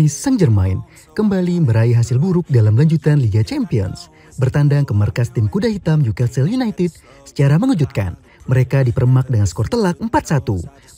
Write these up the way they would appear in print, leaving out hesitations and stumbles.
Paris Saint-Germain kembali meraih hasil buruk dalam lanjutan Liga Champions. Bertandang ke markas tim kuda hitam Newcastle United secara mengejutkan. Mereka dipermak dengan skor telak 4-1.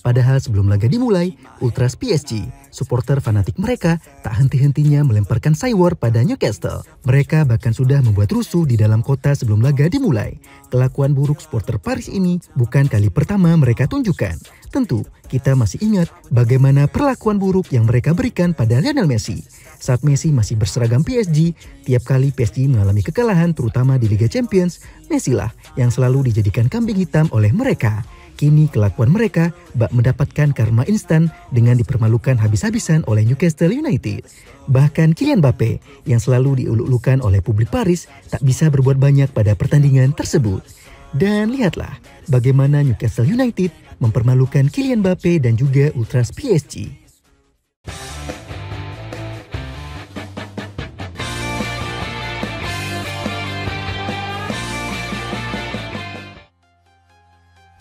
Padahal sebelum laga dimulai, Ultras PSG, supporter fanatik mereka tak henti-hentinya melemparkan cywar pada Newcastle. Mereka bahkan sudah membuat rusuh di dalam kota sebelum laga dimulai. Kelakuan buruk supporter Paris ini bukan kali pertama mereka tunjukkan. Tentu, kita masih ingat bagaimana perlakuan buruk yang mereka berikan pada Lionel Messi. Saat Messi masih berseragam PSG, tiap kali PSG mengalami kekalahan terutama di Liga Champions, Messi lah yang selalu dijadikan kambing hitam oleh mereka. Kini kelakuan mereka bak mendapatkan karma instan dengan dipermalukan habis-habisan oleh Newcastle United. Bahkan Kylian Mbappe yang selalu diuluk-ulukan oleh publik Paris tak bisa berbuat banyak pada pertandingan tersebut. Dan lihatlah bagaimana Newcastle United mempermalukan Kylian Mbappe dan juga Ultras PSG.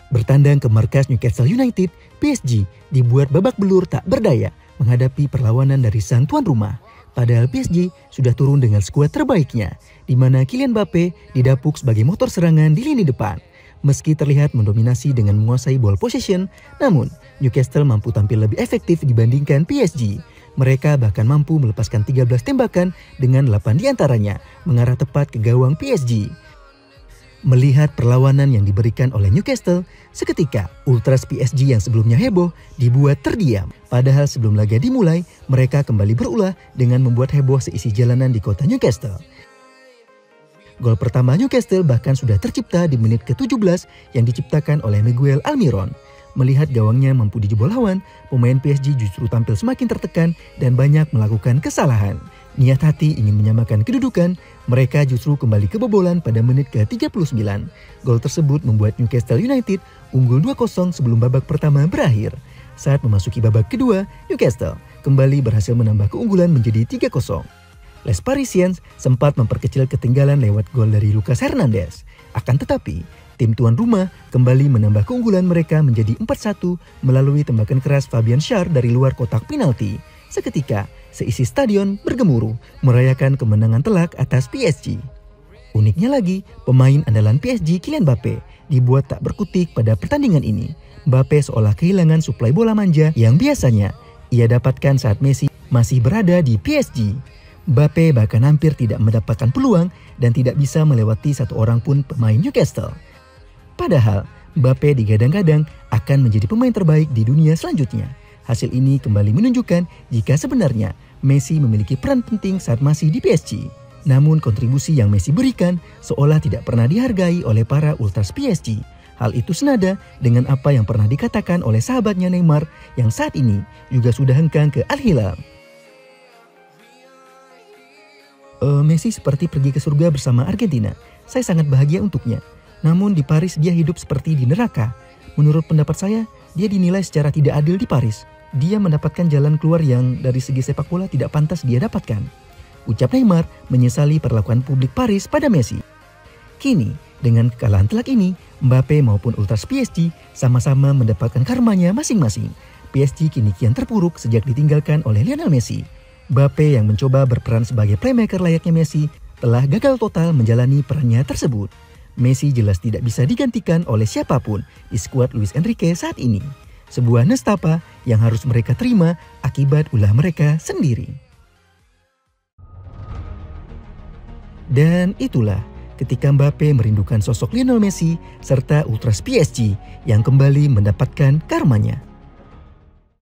Bertandang ke markas Newcastle United, PSG dibuat babak belur tak berdaya menghadapi perlawanan dari sang tuan rumah. Padahal PSG sudah turun dengan skuad terbaiknya, di mana Kylian Mbappe didapuk sebagai motor serangan di lini depan. Meski terlihat mendominasi dengan menguasai ball possession, namun Newcastle mampu tampil lebih efektif dibandingkan PSG. Mereka bahkan mampu melepaskan 13 tembakan dengan 8 diantaranya mengarah tepat ke gawang PSG. Melihat perlawanan yang diberikan oleh Newcastle, seketika Ultras PSG yang sebelumnya heboh dibuat terdiam. Padahal sebelum laga dimulai, mereka kembali berulah dengan membuat heboh seisi jalanan di kota Newcastle. Gol pertama Newcastle bahkan sudah tercipta di menit ke-17 yang diciptakan oleh Miguel Almiron. Melihat gawangnya mampu dijebol lawan, pemain PSG justru tampil semakin tertekan dan banyak melakukan kesalahan. Niat hati ingin menyamakan kedudukan, mereka justru kembali kebobolan pada menit ke-39. Gol tersebut membuat Newcastle United unggul 2-0 sebelum babak pertama berakhir. Saat memasuki babak kedua, Newcastle kembali berhasil menambah keunggulan menjadi 3-0. Les Parisiens sempat memperkecil ketinggalan lewat gol dari Lucas Hernandez. Akan tetapi, tim tuan rumah kembali menambah keunggulan mereka menjadi 4-1 melalui tembakan keras Fabian Schär dari luar kotak penalti. Seketika, seisi stadion bergemuruh merayakan kemenangan telak atas PSG. Uniknya lagi, pemain andalan PSG Kylian Mbappe dibuat tak berkutik pada pertandingan ini. Mbappe seolah kehilangan suplai bola manja yang biasanya ia dapatkan saat Messi masih berada di PSG. Mbappe bahkan hampir tidak mendapatkan peluang dan tidak bisa melewati satu orang pun pemain Newcastle. Padahal, Mbappe digadang-gadang akan menjadi pemain terbaik di dunia selanjutnya. Hasil ini kembali menunjukkan jika sebenarnya Messi memiliki peran penting saat masih di PSG. Namun kontribusi yang Messi berikan seolah tidak pernah dihargai oleh para Ultras PSG. Hal itu senada dengan apa yang pernah dikatakan oleh sahabatnya Neymar yang saat ini juga sudah hengkang ke Al Hilal. Messi seperti pergi ke surga bersama Argentina. Saya sangat bahagia untuknya. Namun di Paris dia hidup seperti di neraka. Menurut pendapat saya, dia dinilai secara tidak adil di Paris. Dia mendapatkan jalan keluar yang dari segi sepak bola tidak pantas dia dapatkan. Ucap Neymar menyesali perlakuan publik Paris pada Messi. Kini, dengan kekalahan telak ini, Mbappe maupun Ultras PSG sama-sama mendapatkan karmanya masing-masing. PSG kini kian terpuruk sejak ditinggalkan oleh Lionel Messi. Mbappe yang mencoba berperan sebagai playmaker layaknya Messi telah gagal total menjalani perannya tersebut. Messi jelas tidak bisa digantikan oleh siapapun di skuad Luis Enrique saat ini. Sebuah nestapa yang harus mereka terima akibat ulah mereka sendiri. Dan itulah ketika Mbappe merindukan sosok Lionel Messi serta Ultras PSG yang kembali mendapatkan karmanya.